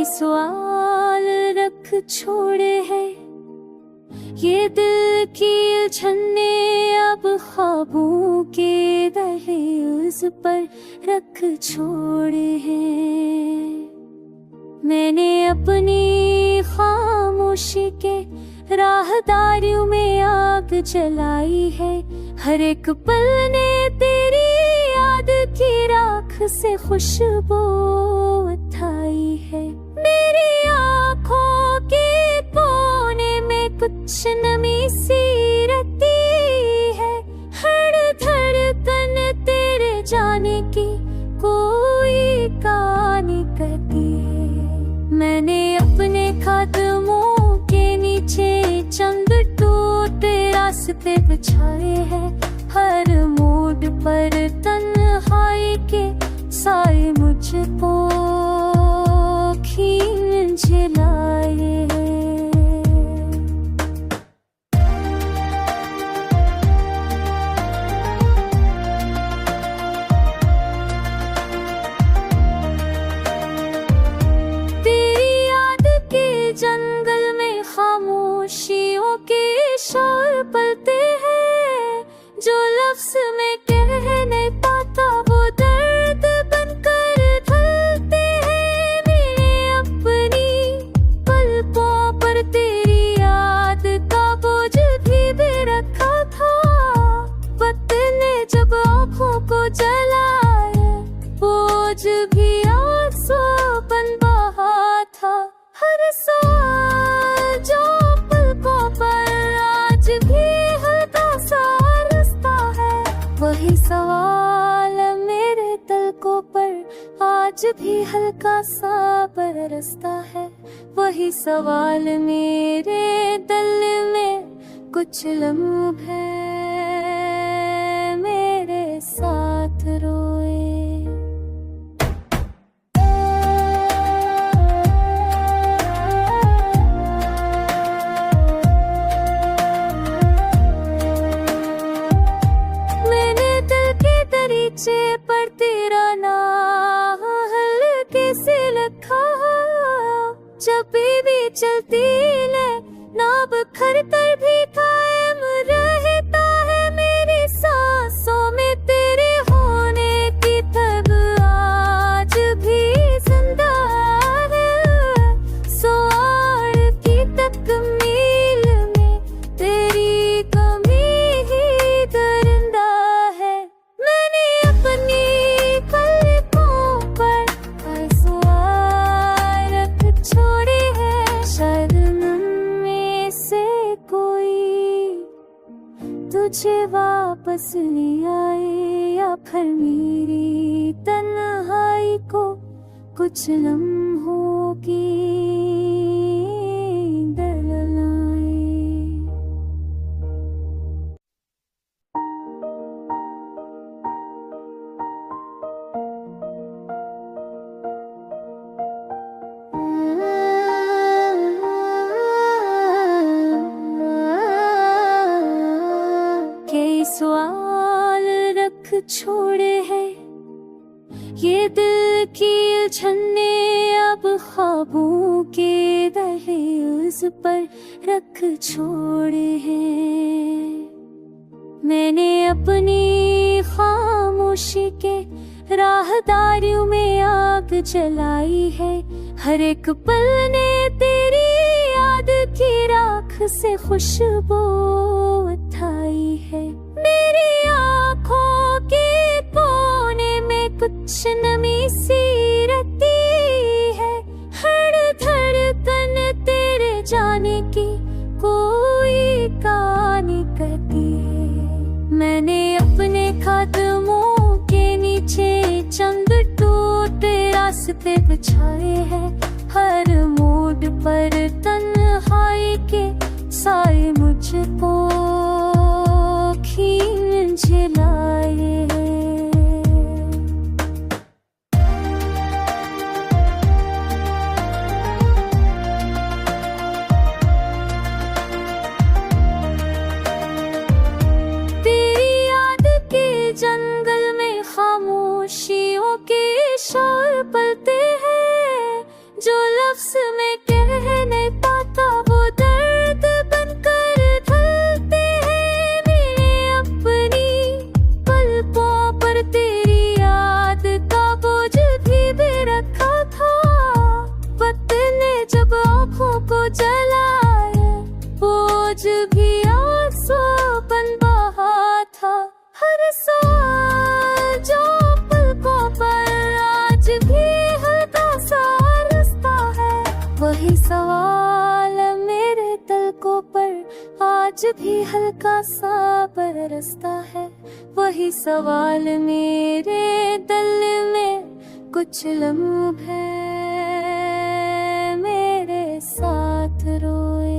सवाल रख छोड़े हैं ये दिल की उलझने, अब ख्वाबों के दहलीज पर रख छोड़े हैं। मैंने अपनी खामोशी के राहदारियों में आग जलाई है, हर एक पल ने तेरी याद की राख से खुशबू उठाई है। मेरी आँखों के कोने में कुछ नमी सी रहती है, हर धड़कन तेरे जाने की कोई कहानी कहती है। मैंने अपने कदमों के नीचे चंद टूटे रास्ते बिछाए हैं, हर मोड़ पर तन्हाई के साए मुझको खींच लाए हैं। तेरी याद के जंगल में खामोशियों के शोर पलते हैं, जो लफ्ज़ में कह नहीं पाता वो दर्द बनकर ढलते हैं। मैंने अपनी पलकों पर तेरी याद का बोझ भी रखा था, वक्त ने जब आँखों को जलाया बोझ भी आंसू बन बहा था। हर सवाल जो पलकों पर आज भी हल्का सा रस्ता है, वही सवाल मेरे तलकों पर आज भी हल्का सा बरसता है। वही सवाल मेरे दिल में कुछ लम्हे मेरे साथ रोए। पर तेरा नाम हल्के से लिखा, जब भी चलती ले नाब खर कर भी कायम रहता है। मेरी सांसों में तेरे होने की तब आज भी जिंदा है। सवार की तकमील में तेरी कमी ही दरिंदा है। मैंने अपनी पलकों पर सवाल रख छोड़े हैं, शायद उनमें से कोई तुझे वापस ले आए, या फिर मेरी तन्हाई को कुछ लम्हों की दललाए। सवाल रख छोड़े हैं ये दिल की उलझने, अब ख्वाबों के दहलीज पर रख छोड़े हैं। मैंने अपनी खामोशी के राहदारियों में आग जलाई है, हर एक पल ने तेरी याद की राख से खुशबू उठाई है। मेरी आँखों के कोने में कुछ नमी सी रहती है, हर धड़कन तेरे जाने की कोई कहानी कहती है। मैंने अपने कदमों के नीचे चंद टूटे रास्ते बिछाए हैं, हर मोड़ पर तन्हाई के साए मुझको खींच लाए हैं। तेरी याद के जंगल में खामोशियों के शोर पलते हैं, जो लफ्ज़ वही सवाल मेरे तलकों पर आज भी हल्का सा बरसता है। वही सवाल मेरे दिल में कुछ लम्हे मेरे साथ रोए।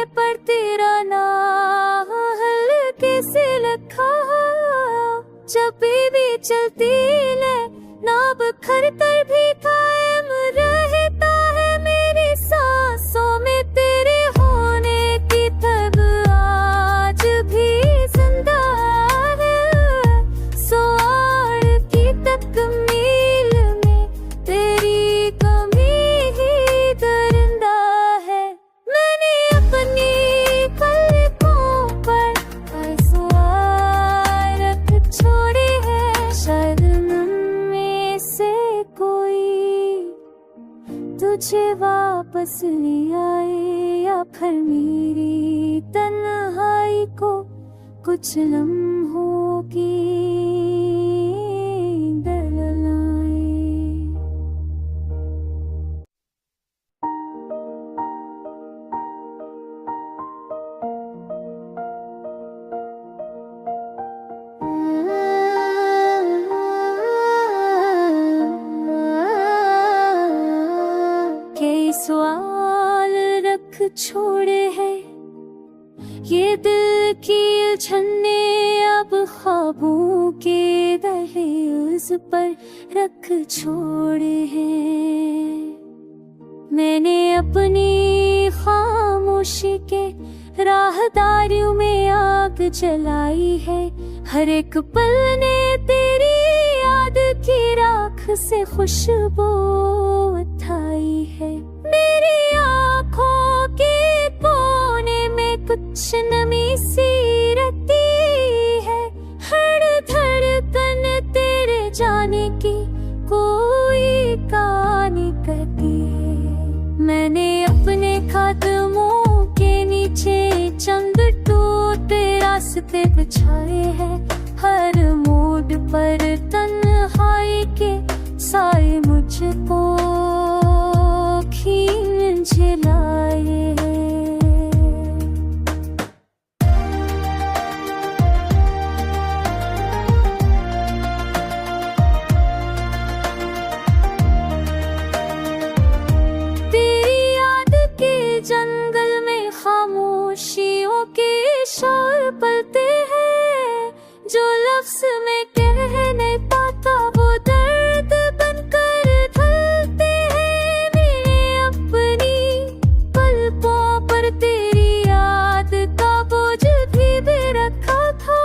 पर तेरा नाम हल्के से लिखा, जब भी चलती ले नाब खर कर भी कायम रहता है मेरी सांसों में तेरे होने की तब आज भी जिंदा है। सवार की तकमील में तेरी कमी ही दरिंदा है। मैंने अपनी पलकों पर सवार रख छोड़े हैं, शायद उनमें से कोई तुझे वापस ले आए या फिर मेरी तन्हाई को कुछ लम्हों की दरलाए। कई सवाल रख छोड़े हैं ये दिल की उलझने, अब ख्वाबों के दहलीज पर रख छोड़े हैं। मैंने अपनी खामोशी के राहदारियों में आग जलाई है। हर एक पल ने तेरी याद की राख से खुशबू उठाई है। मेरी आँखों के कोने में कुछ नमी सी रहती है। हर धड़कन तेरे जाने की कोई कहानी कहती है। मैंने अपने कदमों के नीचे चंद टूटे रास्ते बिछाए हैं। हर मोड़ पर तन्हाई के साए मुझको खींच लाए हैं। तेरी याद के जंगल में खामोशियों के शोर पलते हैं। जो लफ्ज़ में कह नहीं पाता वो दर्द बनकर ढलते हैं। मैंने अपनी पलकों पर तेरी याद का बोझ भी रखा था।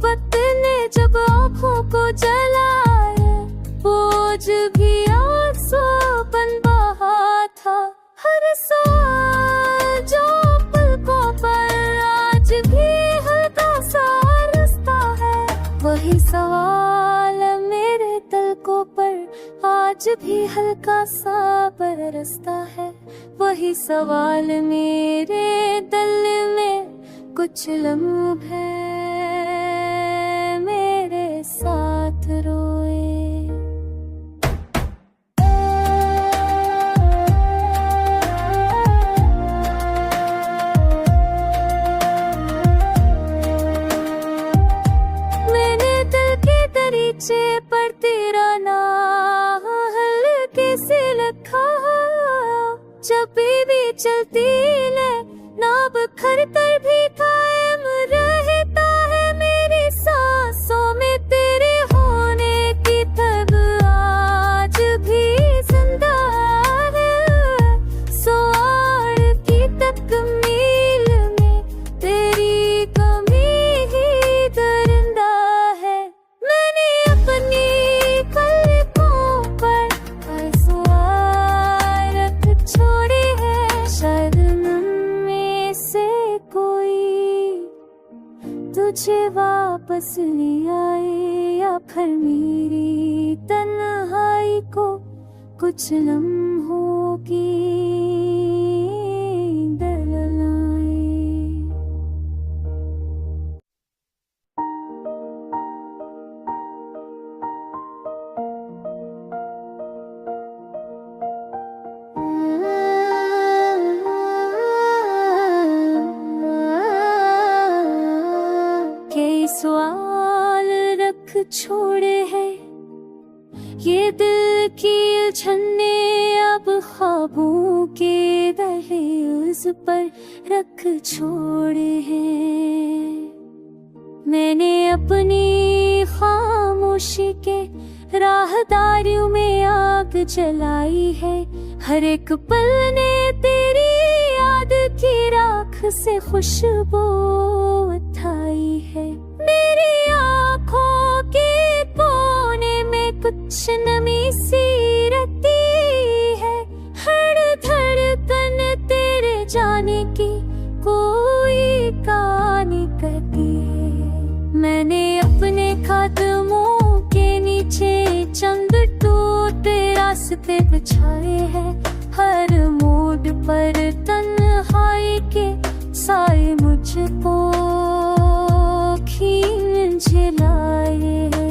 वक्त ने जब आँखों को जलाया बोझ भी आंसू बन बहा था। हर सवाल जो पलकों पर आज भी हल्का सा रसता है। वही सवाल मेरे तलकों पर आज भी हल्का सा बरसता है। वही सवाल मेरे दिल में कुछ लम्हे मेरे साथ रोए। पर तेरा नाम हल्के से लिखा, जब भी चलती ले नाब खर कर भी कायम रहता है मेरी सांसों में तेरे होने की तब आज भी जिंदा है। सवार की तकमील में तेरी कमी ही दरिंदा है। मैंने अपनी पलकों पर सवार रख छोड़े हैं, शायद उनमें से कोई तुझे वापस ले आए या फिर मेरी तन्हाई को कुछ लम्हों की छोड़े है, ये दिल की उलझने अब ख्वाबों के दहलीज पर रख छोड़े हैं। मैंने अपनी खामोशी के राहदारियों में आग जलाई है, हर एक पल ने तेरी याद की राख से खुशबू उठाई है। मेरी आँखों के कोने में कुछ नमी सी रहती है, हर धड़कन तेरे जाने की कोई कहानी कहती है। मैंने अपने कदमों के नीचे चंद टूटे रास्ते बिछाए हैं, हर मोड़ पर तन्हाई के साए मुझको खींच लाए हैं।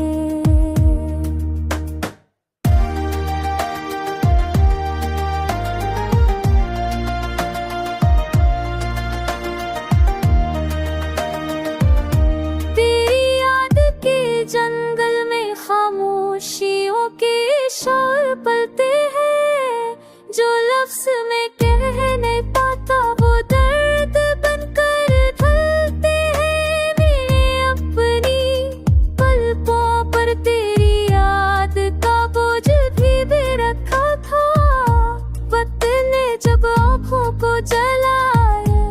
तेरी याद के जंगल में खामोशियों के शोर पलते हैं, जो लफ्ज़ में कह नहीं पाता वो दर्द बनकर ढलते हैं। मैंने अपनी पलकों पर तेरी याद का बोझ भी रखा था, वक्त ने जब आँखों को जलाया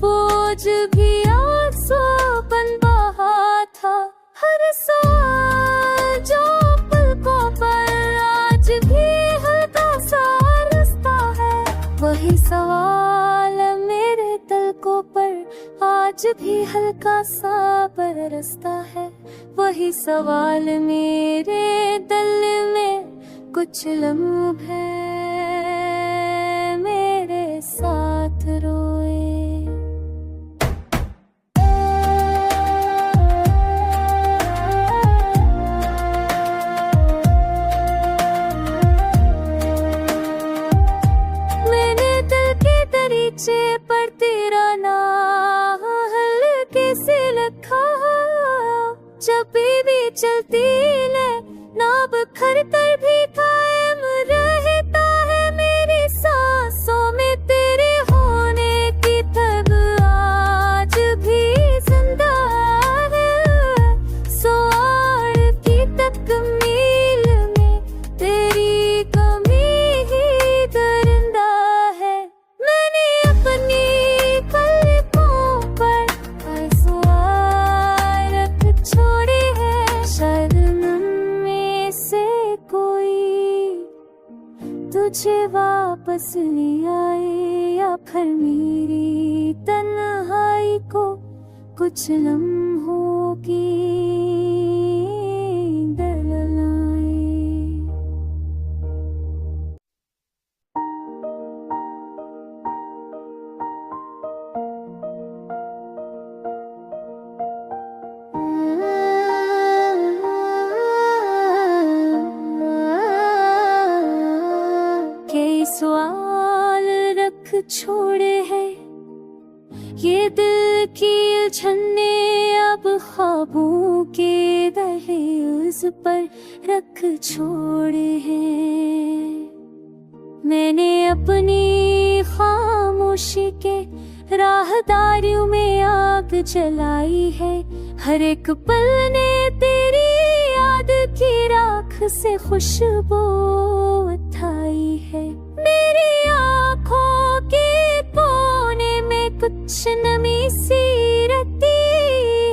बोझ भी आंसू बन बहा था। हर सवाल जो पलकों पर आज भी हल्का सा रस्ता है, वही सवाल मेरे तलकों पर आज भी हल्का सा बरसता है। वही सवाल मेरे दिल में कुछ लम्हे मेरे साथ रोए। पर तेरा नाम हल्के से लिखा, जब भी चलती ले नाब खर कर भी कायम रहता है। मेरी सांसों में तेरे होने की तब आज भी जिंदा है। सवार की तकमील में तेरी कमी ही दरिंदा है। मैंने अपनी पलकों पर सवार रख छोड़े हैं, शायद उनमें से कोई तुझे वापस ले आए, या फिर मेरी तन्हाई को कुछ लम्हों की दललाए। सवाल रख छोड़े है, ये दिल की उलझने अब ख्वाबों के दहलीज पर रख छोड़े हैं। मैंने अपनी खामोशी के राहदारियों में आग जलाई है, हर एक पल ने तेरी याद की राख से खुशबू उठाई है। मेरी आँखों के कोने में कुछ नमी सी रहती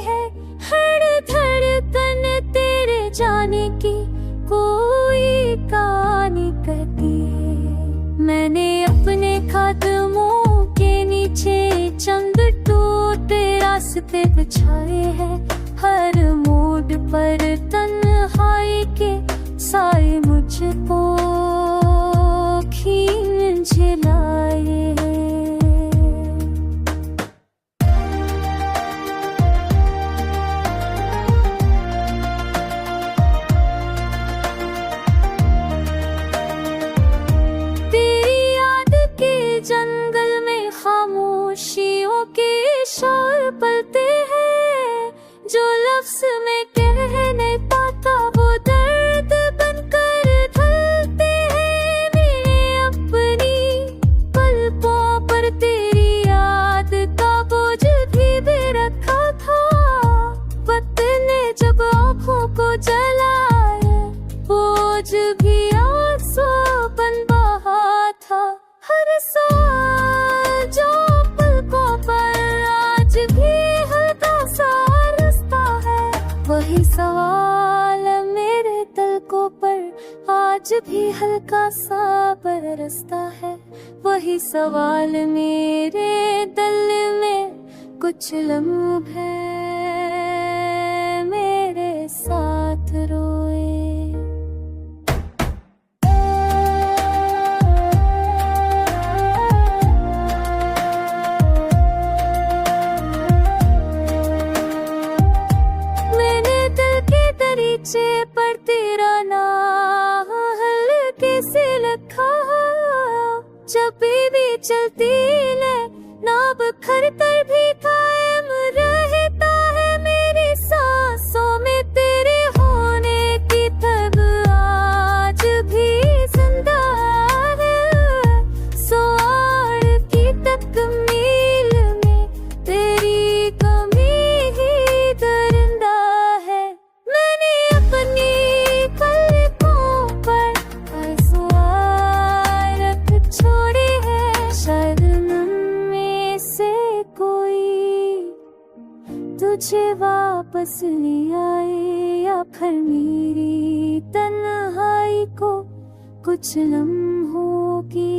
है, हर धड़कन तेरे जाने की कोई कहानी कहती है। मैंने अपने कदमों के नीचे चंद टूटे रास्ते बिछाए हैं, हर मोड़ पर तन्हाई के साए मुझको खींच लाए हैं। तेरी याद के जंगल में खामोशियों के शोर पलते हैं, जो लफ्ज़ में कह नहीं पाता हल्का सा बरसता है, वही सवाल मेरे दिल में कुछ लम्हे मेरे साथ रोए। मैंने दिल के दरीचे पर तेरा नाम हल्के से लिखा, जब भी चलती ले नाब खर कर भी कायम रहता है मेरी सांसों में तेरे होने की तब आज भी जिंदा है। सवार की तकमील में तेरी कमी ही दरिंदा है। मैंने अपनी पलकों पर सवार रख छोड़े हैं, शायद उनमें से कोई तुझे वापस ले आए, या फिर मेरी तन्हाई को कुछ लम्हों की